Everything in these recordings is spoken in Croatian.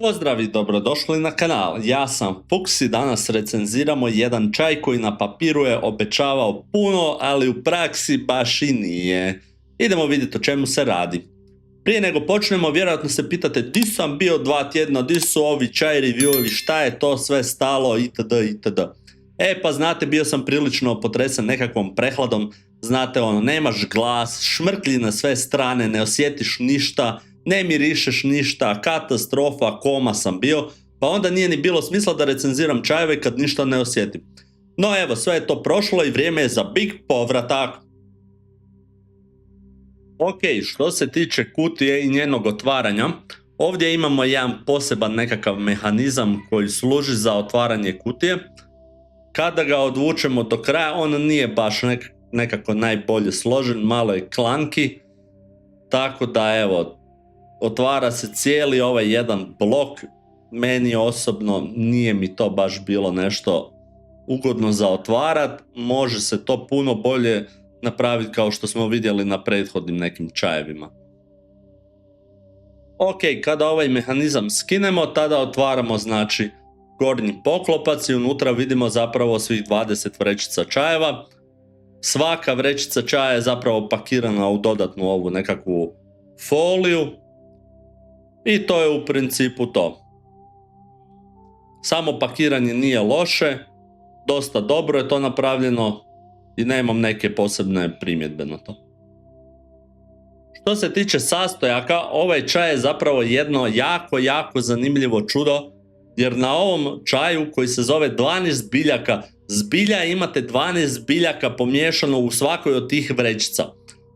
Pozdrav i dobrodošli na kanal, ja sam Fuks i danas recenziramo jedan čaj koji na papiru je obećavao puno, ali u praksi baš i nije. Idemo vidjeti o čemu se radi. Prije nego počnemo, vjerojatno se pitate di sam bio 2 tjedna, di su ovi čaj reviewovi, šta je to sve stalo itd. itd. Pa znate, bio sam prilično potresen nekakvom prehladom, znate nemaš glas, šmrklji na sve strane, ne osjetiš ništa, ne mirišeš ništa, katastrofa, koma sam bio, pa onda nije ni bilo smisla da recenziram čajeve kad ništa ne osjetim. No evo, sve je to prošlo i vrijeme je za big povratak. Ok, što se tiče kutije i njenog otvaranja, ovdje imamo jedan poseban nekakav mehanizam koji služi za otvaranje kutije. Kada ga odvučemo do kraja, on nije baš nekako najbolje složen, malo je klanki, tako da evo, otvara se cijeli ovaj jedan blok. Meni osobno nije mi to baš bilo nešto ugodno za otvarat, može se to puno bolje napraviti kao što smo vidjeli na prethodnim nekim čajevima. Ok, kada ovaj mehanizam skinemo, tada otvaramo znači gornji poklopac i unutra vidimo zapravo svih 20 vrećica čajeva. Svaka vrećica čaja je zapravo pakirana u dodatnu ovu nekakvu foliju i to je u principu to. Samo pakiranje nije loše, dosta dobro je to napravljeno i nemam neke posebne primjedbe na to. Što se tiče sastojaka, ovaj čaj je zapravo jedno jako zanimljivo čudo, jer na ovom čaju koji se zove 12 biljaka, zbilja imate 12 biljaka pomiješano u svakoj od tih vrećica.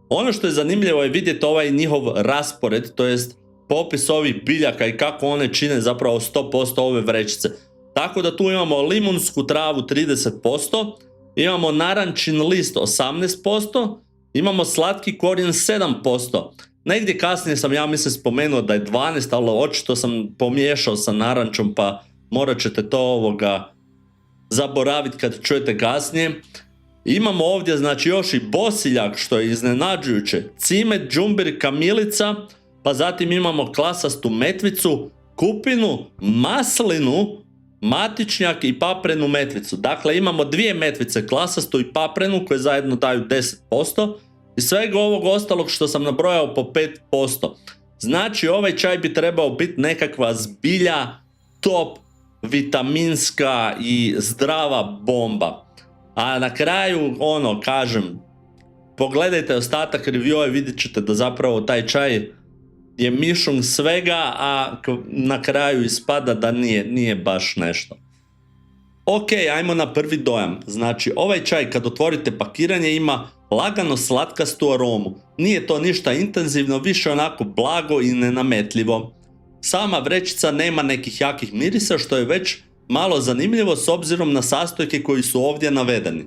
Ono što je zanimljivo je vidjeti ovaj njihov raspored, to jest popis ovih biljaka i kako one čine zapravo 100% ove vrećice. Tako da tu imamo limunsku travu 30%, imamo narančin list 18%, imamo slatki korijen 7%. Negdje kasnije sam, ja mislim, spomenuo da je 12, ali očito sam pomiješao sa narančom, pa morat ćete to zaboraviti kad čujete kasnije. Imamo ovdje znači još i bosiljak, što je iznenađujuće, cimet, džumbir, kamilica, pa zatim imamo klasastu metvicu, kupinu, maslinu, matičnjak i paprenu metvicu. Dakle, imamo dvije metvice, klasastu i paprenu, koje zajedno daju 10%. I svega ovog ostalog što sam nabrojao po 5%. Znači, ovaj čaj bi trebao biti nekakva zbilja top vitaminska i zdrava bomba. A na kraju, kažem, pogledajte ostatak reviewa i vidjet ćete da zapravo taj čaj je mišung svega, a na kraju ispada da nije baš nešto. Ok, ajmo na prvi dojam. Znači, ovaj čaj kad otvorite pakiranje ima lagano slatkastu aromu. Nije to ništa intenzivno, više onako blago i nenametljivo. Sama vrećica nema nekih jakih mirisa, što je već malo zanimljivo s obzirom na sastojke koji su ovdje navedeni.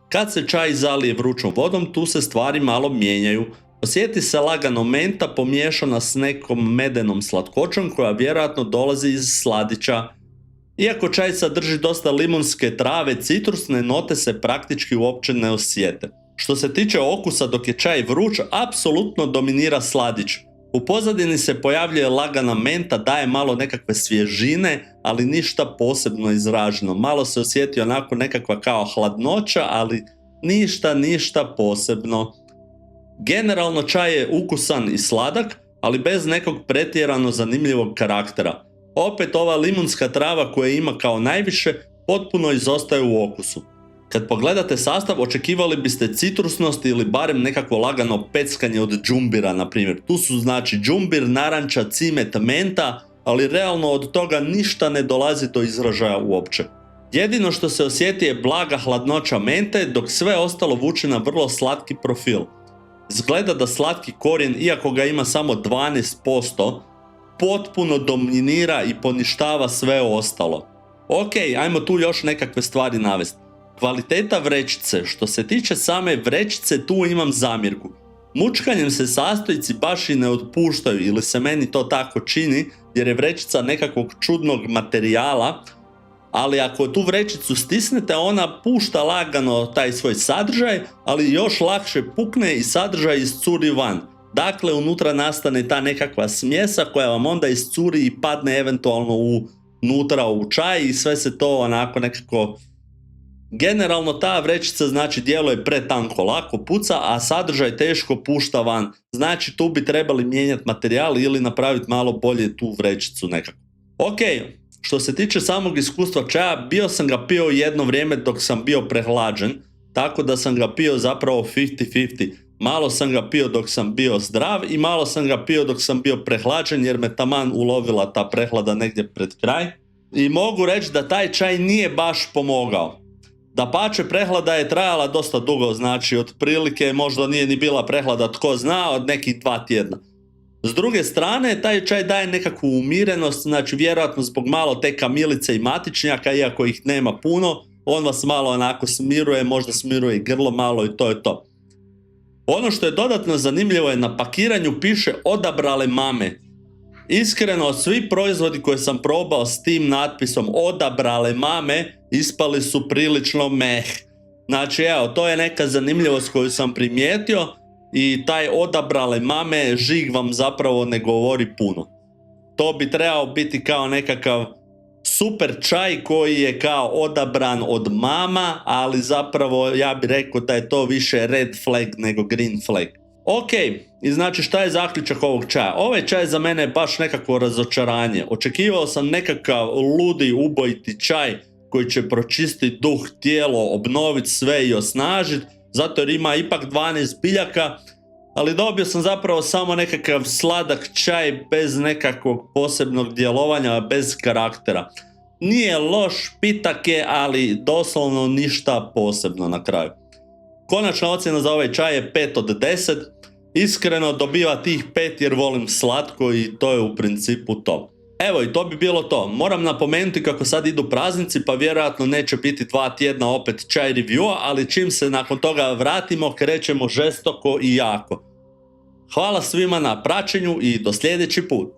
Kad se čaj zalije vrućom vodom, tu se stvari malo mijenjaju. Osjeti se lagano menta pomiješana s nekom medenom slatkoćom koja vjerojatno dolazi iz sladića. Iako čaj sadrži dosta limunske trave, citrusne note se praktički uopće ne osjete. Što se tiče okusa, dok je čaj vruć, apsolutno dominira sladić. U pozadini se pojavljuje lagana menta, daje malo nekakve svježine, ali ništa posebno izraženo. Malo se osjeti onako nekakva kao hladnoća, ali ništa posebno. Generalno čaj je ukusan i sladak, ali bez nekog pretjerano zanimljivog karaktera. Opet ova limunska trava koja ima kao najviše potpuno izostaje u okusu. Kad pogledate sastav, očekivali biste citrusnost ili barem nekakvo lagano peckanje od džumbira, na primjer. Tu su znači džumbir, naranča, cimet, menta, ali realno od toga ništa ne dolazi do izražaja uopće. Jedino što se osjeti je blaga hladnoća mente, dok sve ostalo vuče na vrlo slatki profil. Izgleda da slatki korijen, iako ga ima samo 12%, potpuno dominira i poništava sve ostalo. Ok, ajmo tu još nekakve stvari navesti. Kvaliteta vrećice. Što se tiče same vrećice, tu imam zamjerku. Mučkanjem se sastojci baš i ne otpuštaju, ili se meni to tako čini, jer je vrećica nekakvog čudnog materijala, ali ako tu vrećicu stisnete, ona pušta lagano taj svoj sadržaj, ali još lakše pukne i sadržaj iscuri van. Dakle, unutra nastane ta nekakva smjesa koja vam onda iscuri i padne eventualno unutra u čaj i sve se to onako nekako... Generalno ta vrećica znači djeluje pretanko, lako puca, a sadržaj teško pušta van. Znači tu bi trebali mijenjati materijal ili napraviti malo bolje tu vrećicu nekako. Ok, što se tiče samog iskustva čaja, bio sam ga pio jedno vrijeme dok sam bio prehlađen, tako da sam ga pio zapravo 50-50. Malo sam ga pio dok sam bio zdrav i malo sam ga pio dok sam bio prehlađen jer me taman ulovila ta prehlada negdje pred kraj. I mogu reći da taj čaj nije baš pomogao. Dapače, prehlada je trajala dosta dugo, znači otprilike možda nije ni bila prehlada, tko zna, od nekih 2 tjedna. S druge strane, taj čaj daje nekakvu umirenost, znači vjerojatno zbog malo te kamilice i matičnjaka, iako ih nema puno, on vas malo onako smiruje, možda smiruje i grlo malo i to je to. Ono što je dodatno zanimljivo je na pakiranju piše odabrale mame. Iskreno, svi proizvodi koje sam probao s tim natpisom odabrale mame ispali su prilično meh. Znači evo, to je neka zanimljivost koju sam primijetio i taj odabrale mame žig vam zapravo ne govori puno. To bi trebao biti kao nekakav super čaj koji je kao odabran od mama, ali zapravo ja bih rekao da je to više red flag nego green flag. Ok, i znači šta je zaključak ovog čaja? Ovaj čaj za mene je baš nekakvo razočaranje. Očekivao sam nekakav ludi ubojiti čaj koji će pročistiti duh, tijelo, obnoviti sve i osnažiti, zato jer ima ipak 12 biljaka, ali dobio sam zapravo samo nekakav sladak čaj bez nekakvog posebnog djelovanja, bez karaktera. Nije loš, pitak je, ali doslovno ništa posebno na kraju. Konačna ocjena za ovaj čaj je 5 od 10. Iskreno dobiva tih 5 jer volim slatko i to je u principu to. Evo i to bi bilo to. Moram napomenuti kako sad idu praznici pa vjerojatno neće biti 2 tjedna opet čaj reviewa, ali čim se nakon toga vratimo krećemo žestoko i jako. Hvala svima na praćenju i do sljedeći put.